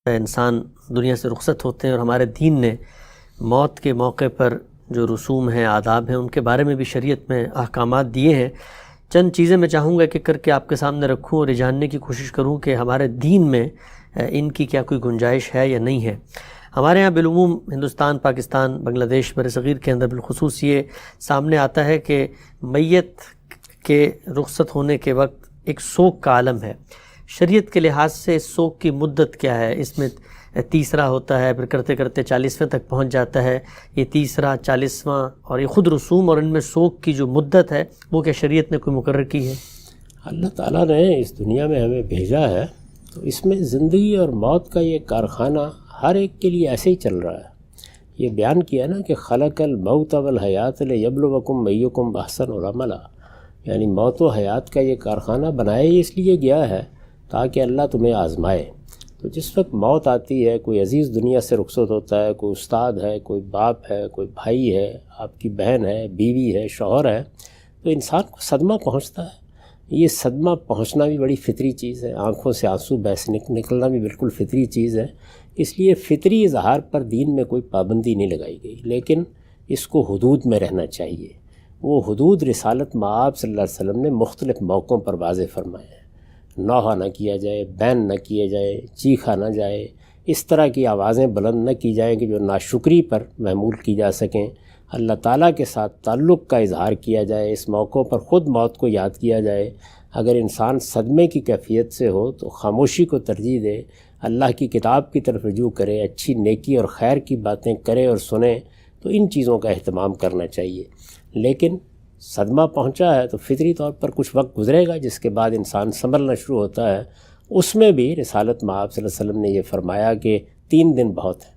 انسان دنیا سے رخصت ہوتے ہیں، اور ہمارے دین نے موت کے موقع پر جو رسوم ہیں، آداب ہیں، ان کے بارے میں بھی شریعت میں احکامات دیے ہیں۔ چند چیزیں میں چاہوں گا کہ کر کے آپ کے سامنے رکھوں اور یہ جاننے کی کوشش کروں کہ ہمارے دین میں ان کی کیا کوئی گنجائش ہے یا نہیں ہے۔ ہمارے ہاں بالعموم ہندوستان، پاکستان، بنگلہ دیش، برصغیر کے اندر بالخصوص یہ سامنے آتا ہے کہ میت کے رخصت ہونے کے وقت ایک سوگ کا عالم ہے۔ شریعت کے لحاظ سے اس سوگ کی مدت کیا ہے؟ اس میں تیسرا ہوتا ہے، پھر کرتے کرتے 40ویں تک پہنچ جاتا ہے۔ یہ تیسرا، 40واں اور یہ خود رسوم اور ان میں سوگ کی جو مدت ہے وہ کیا شریعت نے کوئی مقرر کی ہے؟ اللہ تعالیٰ نے اس دنیا میں ہمیں بھیجا ہے تو اس میں زندگی اور موت کا یہ کارخانہ ہر ایک کے لیے ایسے ہی چل رہا ہے۔ یہ بیان کیا نا کہ خلق الموت والحیات لیبلوکم ایکم احسن عملا، یعنی موت و حیات کا یہ کارخانہ بنایا ہی اس لیے گیا ہے تاکہ اللہ تمہیں آزمائے۔ تو جس وقت موت آتی ہے، کوئی عزیز دنیا سے رخصت ہوتا ہے، کوئی استاد ہے، کوئی باپ ہے، کوئی بھائی ہے، آپ کی بہن ہے، بیوی ہے، شوہر ہے، تو انسان کو صدمہ پہنچتا ہے۔ یہ صدمہ پہنچنا بھی بڑی فطری چیز ہے، آنکھوں سے آنسو بہہ نکلنا بھی بالکل فطری چیز ہے۔ اس لیے فطری اظہار پر دین میں کوئی پابندی نہیں لگائی گئی، لیکن اس کو حدود میں رہنا چاہیے۔ وہ حدود رسالت مآب صلی اللہ علیہ وسلم نے مختلف موقعوں پر واضح فرمائے ہیں۔ نوحہ نہ کیا جائے، بین نہ کیے جائے، چیخا نہ جائے، اس طرح کی آوازیں بلند نہ کی جائیں کہ جو ناشکری پر محمول کی جا سکیں۔ اللہ تعالیٰ کے ساتھ تعلق کا اظہار کیا جائے، اس موقعوں پر خود موت کو یاد کیا جائے۔ اگر انسان صدمے کی کیفیت سے ہو تو خاموشی کو ترجیح دے، اللہ کی کتاب کی طرف رجوع کرے، اچھی نیکی اور خیر کی باتیں کرے اور سنیں، تو ان چیزوں کا اہتمام کرنا چاہیے۔ لیکن صدمہ پہنچا ہے تو فطری طور پر کچھ وقت گزرے گا، جس کے بعد انسان سنبھلنا شروع ہوتا ہے۔ اس میں بھی رسالت مآب صلی اللہ علیہ وسلم نے یہ فرمایا کہ 3 دن بہت ہیں،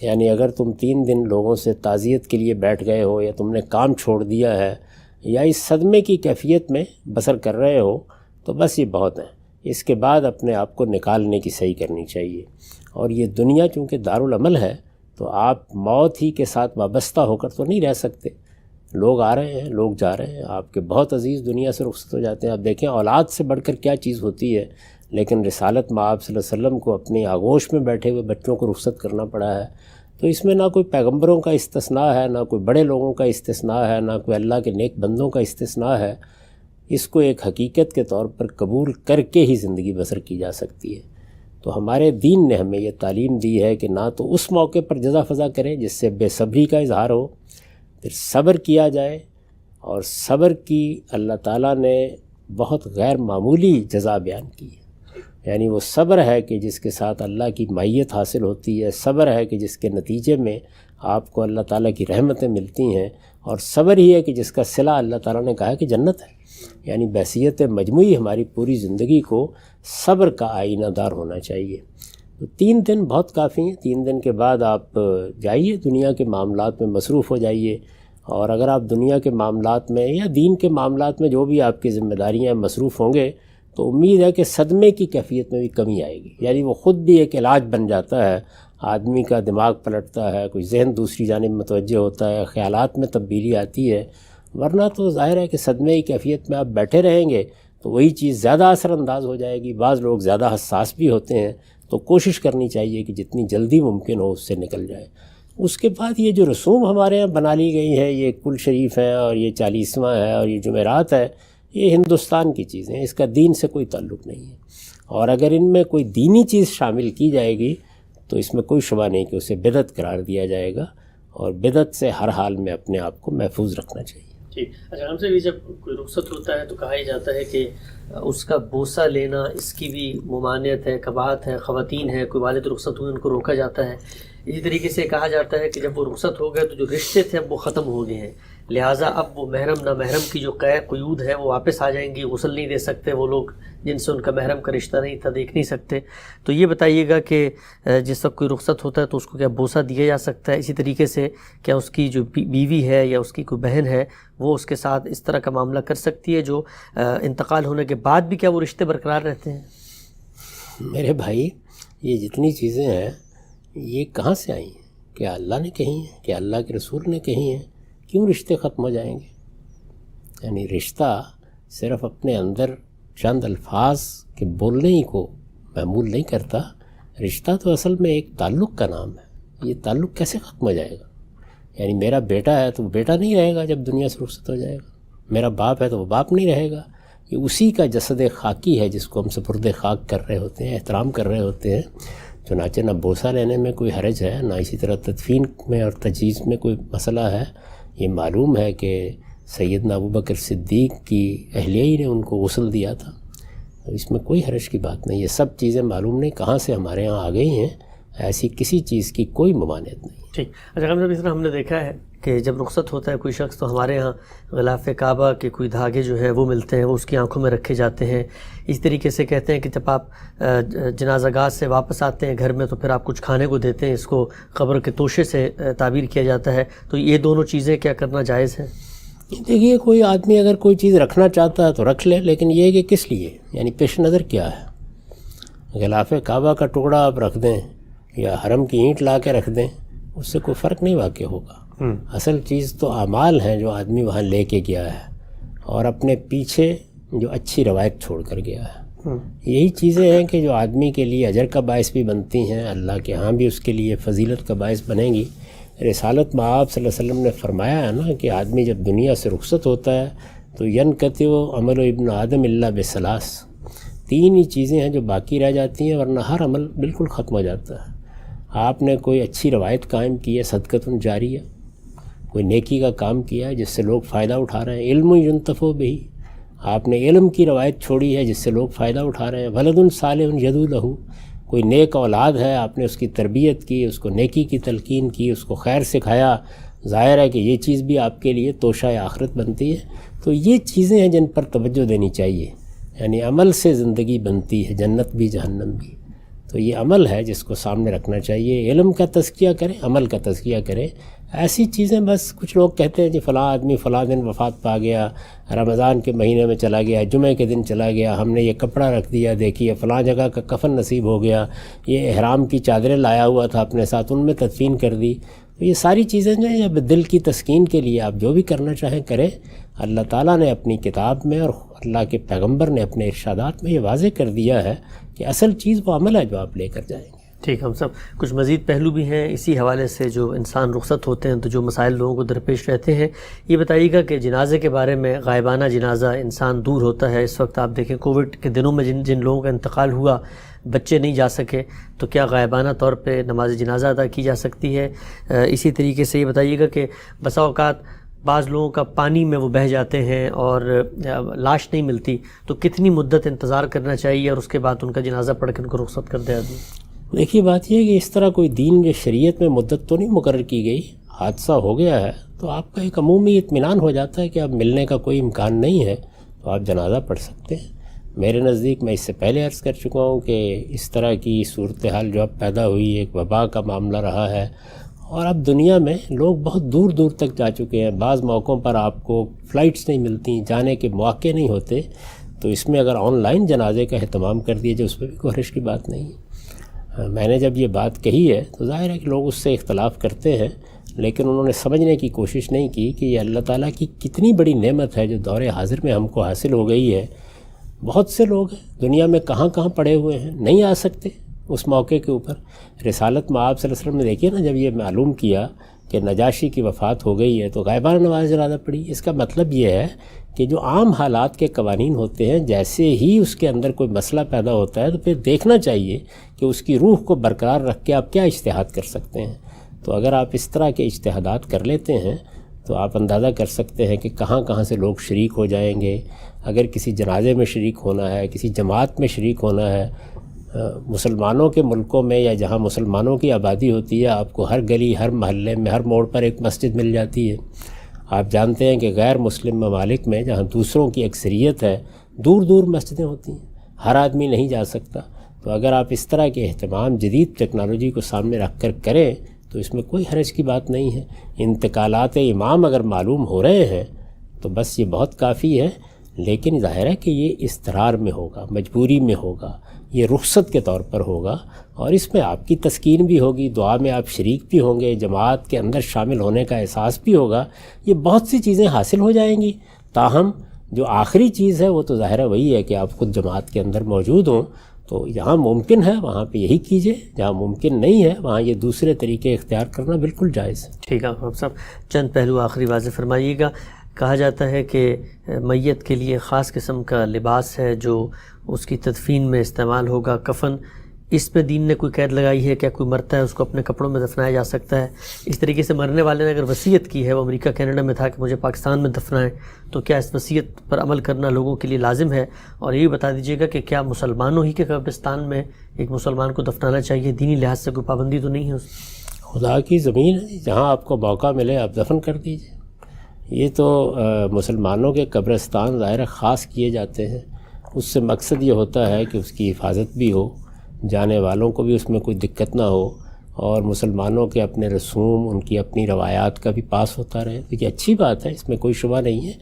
یعنی اگر تم 3 دن لوگوں سے تعزیت کے لیے بیٹھ گئے ہو، یا تم نے کام چھوڑ دیا ہے، یا اس صدمے کی کیفیت میں بسر کر رہے ہو، تو بس یہ بہت ہیں۔ اس کے بعد اپنے آپ کو نکالنے کی صحیح کرنی چاہیے۔ اور یہ دنیا چونکہ دارالعمل ہے تو آپ موت ہی کے ساتھ وابستہ ہو کر تو نہیں رہ سکتے۔ لوگ آ رہے ہیں، لوگ جا رہے ہیں، آپ کے بہت عزیز دنیا سے رخصت ہو جاتے ہیں۔ آپ دیکھیں اولاد سے بڑھ کر کیا چیز ہوتی ہے، لیکن رسالت مآب صلی اللہ علیہ وسلم کو اپنی آغوش میں بیٹھے ہوئے بچوں کو رخصت کرنا پڑا ہے۔ تو اس میں نہ کوئی پیغمبروں کا استثناء ہے، نہ کوئی بڑے لوگوں کا استثناء ہے، نہ کوئی اللہ کے نیک بندوں کا استثناء ہے۔ اس کو ایک حقیقت کے طور پر قبول کر کے ہی زندگی بسر کی جا سکتی ہے۔ تو ہمارے دین نے ہمیں یہ تعلیم دی ہے کہ نہ تو اس موقع پر جزا فضا کریں جس سے بے صبری کا اظہار ہو، پھر صبر کیا جائے، اور صبر کی اللہ تعالیٰ نے بہت غیر معمولی جزا بیان کی ہے۔ یعنی وہ صبر ہے کہ جس کے ساتھ اللہ کی معیت حاصل ہوتی ہے، صبر ہے کہ جس کے نتیجے میں آپ کو اللہ تعالیٰ کی رحمتیں ملتی ہیں، اور صبر ہی ہے کہ جس کا صلہ اللہ تعالیٰ نے کہا کہ جنت ہے۔ یعنی بحیثیت مجموعی ہماری پوری زندگی کو صبر کا آئینہ دار ہونا چاہیے۔ تو 3 دن بہت کافی ہیں۔ 3 دن کے بعد آپ جائیے دنیا کے معاملات میں مصروف ہو جائیے، اور اگر آپ دنیا کے معاملات میں یا دین کے معاملات میں جو بھی آپ کی ذمہ داریاں مصروف ہوں گے تو امید ہے کہ صدمے کی کیفیت میں بھی کمی آئے گی۔ یعنی وہ خود بھی ایک علاج بن جاتا ہے، آدمی کا دماغ پلٹتا ہے، کوئی ذہن دوسری جانب متوجہ ہوتا ہے، خیالات میں تبدیلی آتی ہے۔ ورنہ تو ظاہر ہے کہ صدمے کی کیفیت میں آپ بیٹھے رہیں گے تو وہی چیز زیادہ اثر انداز ہو جائے گی۔ بعض لوگ زیادہ حساس بھی ہوتے ہیں، تو کوشش کرنی چاہیے کہ جتنی جلدی ممکن ہو اس سے نکل جائے۔ اس کے بعد یہ جو رسوم ہمارے یہاں بنا لی گئی ہے، یہ کل شریف ہے اور یہ 40واں ہے اور یہ جمعرات ہے، یہ ہندوستان کی چیزیں ہیں، اس کا دین سے کوئی تعلق نہیں ہے۔ اور اگر ان میں کوئی دینی چیز شامل کی جائے گی تو اس میں کوئی شبہ نہیں کہ اسے بدعت قرار دیا جائے گا، اور بدعت سے ہر حال میں اپنے آپ کو محفوظ رکھنا چاہیے۔ ٹھیک۔ اچھا، ہم سے بھی جب کوئی رخصت ہوتا ہے تو کہا ہی جاتا ہے کہ اس کا بوسہ لینا، اس کی بھی ممانعت ہے، کباہت ہے۔ خواتین ہیں، کوئی والد رخصت ہوئے ان کو روکا جاتا ہے۔ اسی طریقے سے کہا جاتا ہے کہ جب وہ رخصت ہو گئے تو جو رشتے تھے اب وہ ختم ہو گئے ہیں، لہٰذا اب وہ محرم نہ محرم کی جو قیود ہے وہ واپس آ جائیں گی، غسل نہیں دے سکتے وہ لوگ جن سے ان کا محرم کا رشتہ نہیں تھا، دیکھ نہیں سکتے۔ تو یہ بتائیے گا کہ جس وقت کوئی رخصت ہوتا ہے تو اس کو کیا بوسہ دیا جا سکتا ہے؟ اسی طریقے سے کیا اس کی جو بیوی ہے یا اس کی کوئی بہن ہے وہ اس کے ساتھ اس طرح کا معاملہ کر سکتی ہے جو انتقال ہونے کے بعد بھی کیا وہ رشتے برقرار رہتے ہیں؟ میرے بھائی، یہ جتنی چیزیں ہیں یہ کہاں سے آئی ہیں؟ کیا اللہ نے کہی ہیں؟ کیا اللہ کے رسول نے کہی ہیں؟ کیوں رشتے ختم ہو جائیں گے؟ یعنی رشتہ صرف اپنے اندر چند الفاظ کے بولنے ہی کو محمول نہیں کرتا، رشتہ تو اصل میں ایک تعلق کا نام ہے. یہ تعلق کیسے ختم ہو جائے گا؟ یعنی میرا بیٹا ہے تو وہ بیٹا نہیں رہے گا جب دنیا سے رخصت ہو جائے گا. میرا باپ ہے تو وہ باپ نہیں رہے گا. یہ اسی کا جسد خاکی ہے جس کو ہم سپرد خاک کر رہے ہوتے ہیں، احترام کر رہے ہوتے ہیں. چنانچہ نہ بوسہ لینے میں کوئی حرج ہے، نہ اسی طرح تدفین میں اور تجہیز میں کوئی مسئلہ ہے. یہ معلوم ہے کہ سیدنا ابوبکر صدیق کی اہلیہ ہی نے ان کو غسل دیا تھا. اس میں کوئی حرج کی بات نہیں. یہ سب چیزیں معلوم نہیں کہاں سے ہمارے ہاں آ گئی ہیں. ایسی کسی چیز کی کوئی ممانعت نہیں. ٹھیک. اچھا غالب صاحب، اس طرح ہم نے دیکھا ہے کہ جب رخصت ہوتا ہے کوئی شخص تو ہمارے ہاں غلاف کعبہ کے کوئی دھاگے جو ہے وہ ملتے ہیں، وہ اس کی آنکھوں میں رکھے جاتے ہیں. اس طریقے سے کہتے ہیں کہ جب آپ جنازہ گاہ سے واپس آتے ہیں گھر میں تو پھر آپ کچھ کھانے کو دیتے ہیں. اس کو قبر کے توشے سے تعبیر کیا جاتا ہے. تو یہ دونوں چیزیں کیا کرنا جائز ہے؟ دیکھیے، کوئی آدمی اگر کوئی چیز رکھنا چاہتا ہے تو رکھ لے، لیکن یہ کہ کس لیے، یعنی پیش نظر کیا ہے. غلاف کعبہ کا ٹکڑا آپ رکھ دیں یا حرم کی اینٹ لا کے رکھ دیں، اس سے کوئی فرق نہیں واقع ہوگا. اصل چیز تو اعمال ہیں جو آدمی وہاں لے کے گیا ہے اور اپنے پیچھے جو اچھی روایت چھوڑ کر گیا ہے. یہی چیزیں ہیں کہ جو آدمی کے لیے اجر کا باعث بھی بنتی ہیں، اللہ کے ہاں بھی اس کے لیے فضیلت کا باعث بنیں گی. رسالت میں آپ صلی اللہ علیہ وسلم نے فرمایا ہے نا کہ آدمی جب دنیا سے رخصت ہوتا ہے تو ینقطع عمل ابن آدم الا بثلاث. 3 ہی چیزیں ہیں جو باقی رہ جاتی ہیں، ورنہ ہر عمل بالکل ختم ہو جاتا ہے. آپ نے کوئی اچھی روایت قائم کی ہے، صدقۃ جاریہ، کوئی نیکی کا کام کیا ہے جس سے لوگ فائدہ اٹھا رہے ہیں. علم ينتفع بہ، آپ نے علم کی روایت چھوڑی ہے جس سے لوگ فائدہ اٹھا رہے ہیں. ولد صالح یدعو لہ، کوئی نیک اولاد ہے، آپ نے اس کی تربیت کی، اس کو نیکی کی تلقین کی، اس کو خیر سکھایا. ظاہر ہے کہ یہ چیز بھی آپ کے لیے توشہ آخرت بنتی ہے. تو یہ چیزیں ہیں جن پر توجہ دینی چاہیے. یعنی عمل سے زندگی بنتی ہے، جنت بھی جہنم بھی. تو یہ عمل ہے جس کو سامنے رکھنا چاہیے. علم کا تزکیہ کریں، عمل کا تزکیہ کریں. ایسی چیزیں بس کچھ لوگ کہتے ہیں کہ فلاں آدمی فلاں دن وفات پا گیا، رمضان کے مہینے میں چلا گیا، جمعہ کے دن چلا گیا، ہم نے یہ کپڑا رکھ دیا، دیکھیے فلاں جگہ کا کفن نصیب ہو گیا، یہ احرام کی چادریں لایا ہوا تھا اپنے ساتھ، ان میں تدفین کر دی. تو یہ ساری چیزیں جو ہیں دل کی تسکین کے لیے آپ جو بھی کرنا چاہیں کریں. اللہ تعالیٰ نے اپنی کتاب میں اور اللہ کے پیغمبر نے اپنے ارشادات میں یہ واضح کر دیا ہے کہ اصل چیز وہ عمل ہے جو آپ لے کر جائیں گے. ٹھیک. ہم سب کچھ مزید پہلو بھی ہیں اسی حوالے سے، جو انسان رخصت ہوتے ہیں تو جو مسائل لوگوں کو درپیش رہتے ہیں. یہ بتائیے گا کہ جنازے کے بارے میں، غائبانہ جنازہ انسان دور ہوتا ہے. اس وقت آپ دیکھیں کووڈ کے دنوں میں جن لوگوں کا انتقال ہوا، بچے نہیں جا سکے، تو کیا غائبانہ طور پہ نماز جنازہ ادا کی جا سکتی ہے؟ اسی طریقے سے یہ بتائیے گا کہ بسا اوقات بعض لوگوں کا پانی میں وہ بہہ جاتے ہیں اور لاش نہیں ملتی، تو کتنی مدت انتظار کرنا چاہیے اور اس کے بعد ان کا جنازہ پڑھ کے ان کو رخصت کر دے آدمی؟ دیکھیے بات یہ ہے کہ اس طرح کوئی دین یا شریعت میں مدت تو نہیں مقرر کی گئی. حادثہ ہو گیا ہے تو آپ کا ایک عمومی اطمینان ہو جاتا ہے کہ اب ملنے کا کوئی امکان نہیں ہے تو آپ جنازہ پڑھ سکتے ہیں. میرے نزدیک میں اس سے پہلے عرض کر چکا ہوں کہ اس طرح کی صورتحال جو اب پیدا ہوئی، ایک وبا کا معاملہ رہا ہے اور اب دنیا میں لوگ بہت دور دور تک جا چکے ہیں. بعض موقعوں پر آپ کو فلائٹس نہیں ملتی، جانے کے مواقع نہیں ہوتے. تو اس میں اگر آن لائن جنازے کا اہتمام کر دیا جائے اس پہ بھی کوئی حرج کی بات نہیں. میں نے جب یہ بات کہی ہے تو ظاہر ہے کہ لوگ اس سے اختلاف کرتے ہیں، لیکن انہوں نے سمجھنے کی کوشش نہیں کی کہ یہ اللہ تعالیٰ کی کتنی بڑی نعمت ہے جو دور حاضر میں ہم کو حاصل ہو گئی ہے. بہت سے لوگ ہیں دنیا میں کہاں کہاں پڑے ہوئے ہیں، نہیں آ سکتے اس موقع کے اوپر. رسالت میں آپ صلی اللہ علیہ وسلم نے دیکھیے نا، جب یہ معلوم کیا کہ نجاشی کی وفات ہو گئی ہے تو غائبانہ نماز جنازہ پڑھی. اس کا مطلب یہ ہے کہ جو عام حالات کے قوانین ہوتے ہیں، جیسے ہی اس کے اندر کوئی مسئلہ پیدا ہوتا ہے تو پھر دیکھنا چاہیے کہ اس کی روح کو برقرار رکھ کے آپ کیا اجتہاد کر سکتے ہیں. تو اگر آپ اس طرح کے اجتہادات کر لیتے ہیں تو آپ اندازہ کر سکتے ہیں کہ کہاں کہاں سے لوگ شریک ہو جائیں گے. اگر کسی جنازے میں شریک ہونا ہے، کسی جماعت میں شریک ہونا ہے، مسلمانوں کے ملکوں میں یا جہاں مسلمانوں کی آبادی ہوتی ہے، آپ کو ہر گلی، ہر محلے میں، ہر موڑ پر ایک مسجد مل جاتی ہے. آپ جانتے ہیں کہ غیر مسلم ممالک میں جہاں دوسروں کی اکثریت ہے، دور دور مسجدیں ہوتی ہیں، ہر آدمی نہیں جا سکتا. تو اگر آپ اس طرح کے اہتمام جدید ٹیکنالوجی کو سامنے رکھ کر کریں تو اس میں کوئی حرج کی بات نہیں ہے. انتقالات امام اگر معلوم ہو رہے ہیں تو بس یہ بہت کافی ہے. لیکن ظاہر ہے کہ یہ اضطرار میں ہوگا، مجبوری میں ہوگا، یہ رخصت کے طور پر ہوگا اور اس میں آپ کی تسکین بھی ہوگی، دعا میں آپ شریک بھی ہوں گے، جماعت کے اندر شامل ہونے کا احساس بھی ہوگا. یہ بہت سی چیزیں حاصل ہو جائیں گی. تاہم جو آخری چیز ہے وہ تو ظاہر ہے وہی ہے کہ آپ خود جماعت کے اندر موجود ہوں. تو جہاں ممکن ہے وہاں پہ یہی کیجیے، جہاں ممکن نہیں ہے وہاں یہ دوسرے طریقے اختیار کرنا بالکل جائز ہے۔ ٹھیک ہے ڈاکٹر صاحب، چند پہلو آخری واضح فرمائیے گا۔ کہا جاتا ہے کہ میت کے لیے خاص قسم کا لباس ہے جو اس کی تدفین میں استعمال ہوگا، کفن، اس پہ دین نے کوئی قید لگائی ہے؟ کیا کوئی مرتا ہے اس کو اپنے کپڑوں میں دفنایا جا سکتا ہے؟ اس طریقے سے مرنے والے نے اگر وصیت کی ہے، وہ امریکہ کینیڈا میں تھا کہ مجھے پاکستان میں دفنائیں، تو کیا اس وصیت پر عمل کرنا لوگوں کے لیے لازم ہے؟ اور یہ بھی بتا دیجیے گا کہ کیا مسلمانوں ہی کے قبرستان میں ایک مسلمان کو دفنانا چاہیے؟ دینی لحاظ سے کوئی پابندی تو نہیں ہے اس؟ خدا کی زمین ہے، جہاں آپ کو موقع ملے آپ دفن کر دیجیے۔ یہ تو مسلمانوں کے قبرستان ظاہر خاص کیے جاتے ہیں، اس سے مقصد یہ ہوتا ہے کہ اس کی حفاظت بھی ہو، جانے والوں کو بھی اس میں کوئی دقت نہ ہو، اور مسلمانوں کے اپنے رسوم، ان کی اپنی روایات کا بھی پاس ہوتا رہے۔ تو یہ اچھی بات ہے، اس میں کوئی شبہ نہیں ہے،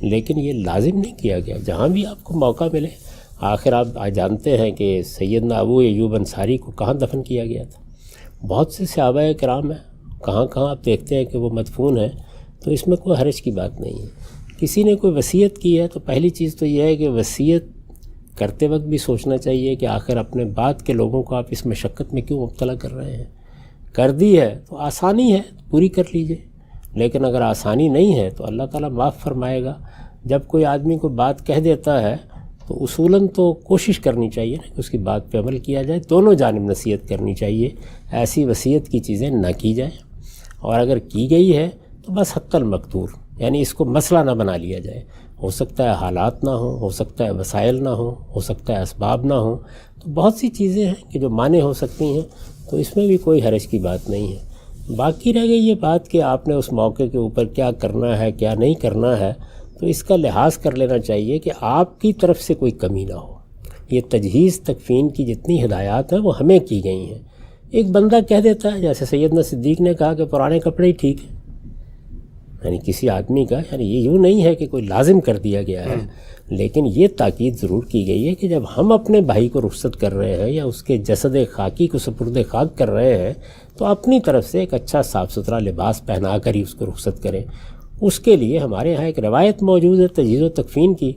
لیکن یہ لازم نہیں کیا گیا۔ جہاں بھی آپ کو موقع ملے، آخر آپ جانتے ہیں کہ سیدنا ابو ایوب انصاری کو کہاں دفن کیا گیا تھا؟ بہت سے صحابہ کرام ہیں، کہاں کہاں آپ دیکھتے ہیں کہ وہ مدفون ہیں، تو اس میں کوئی حرج کی بات نہیں ہے۔ کسی نے کوئی وصیت کی ہے تو پہلی چیز تو یہ ہے کہ وصیت کرتے وقت بھی سوچنا چاہیے کہ آخر اپنے بعد کے لوگوں کو آپ اس مشقت میں کیوں مبتلا کر رہے ہیں۔ کر دی ہے تو آسانی ہے، پوری کر لیجئے، لیکن اگر آسانی نہیں ہے تو اللہ تعالیٰ معاف فرمائے گا۔ جب کوئی آدمی کو بات کہہ دیتا ہے تو اصولاً تو کوشش کرنی چاہیے نا کہ اس کی بات پہ عمل کیا جائے، دونوں جانب نصیحت کرنی چاہیے، ایسی وصیت کی چیزیں نہ کی جائیں، اور اگر کی گئی ہے تو بس حق المقدور، یعنی اس کو مسئلہ نہ بنا لیا جائے۔ ہو سکتا ہے حالات نہ ہوں، ہو سکتا ہے وسائل نہ ہوں، ہو سکتا ہے اسباب نہ ہوں، تو بہت سی چیزیں ہیں کہ جو مانع ہو سکتی ہیں، تو اس میں بھی کوئی حرج کی بات نہیں ہے۔ باقی رہ گئی یہ بات کہ آپ نے اس موقع کے اوپر کیا کرنا ہے کیا نہیں کرنا ہے، تو اس کا لحاظ کر لینا چاہیے کہ آپ کی طرف سے کوئی کمی نہ ہو۔ یہ تجہیز تکفین کی جتنی ہدایات ہیں وہ ہمیں کی گئی ہیں۔ ایک بندہ کہہ دیتا ہے، جیسے سیدنا صدیق نے کہا کہ پرانے کپڑے ہی ٹھیک ہیں، یعنی کسی آدمی کا، یعنی یہ یوں نہیں ہے کہ کوئی لازم کر دیا گیا ہے، لیکن یہ تاکید ضرور کی گئی ہے کہ جب ہم اپنے بھائی کو رخصت کر رہے ہیں یا اس کے جسد خاکی کو سپرد خاک کر رہے ہیں، تو اپنی طرف سے ایک اچھا صاف ستھرا لباس پہنا کر ہی اس کو رخصت کریں۔ اس کے لیے ہمارے ہاں ایک روایت موجود ہے تجہیز و تکفین کی،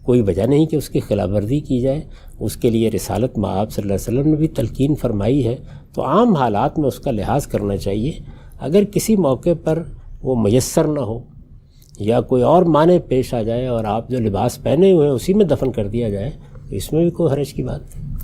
کوئی وجہ نہیں کہ اس کی خلاف ورزی کی جائے۔ اس کے لیے رسالت مآب صلی اللہ علیہ وسلم نے بھی تلقین فرمائی ہے، تو عام حالات میں اس کا لحاظ کرنا چاہیے۔ اگر کسی موقع پر وہ میسر نہ ہو یا کوئی اور معنی پیش آ جائے اور آپ جو لباس پہنے ہوئے ہیں اسی میں دفن کر دیا جائے، تو اس میں بھی کوئی حرج کی بات نہیں۔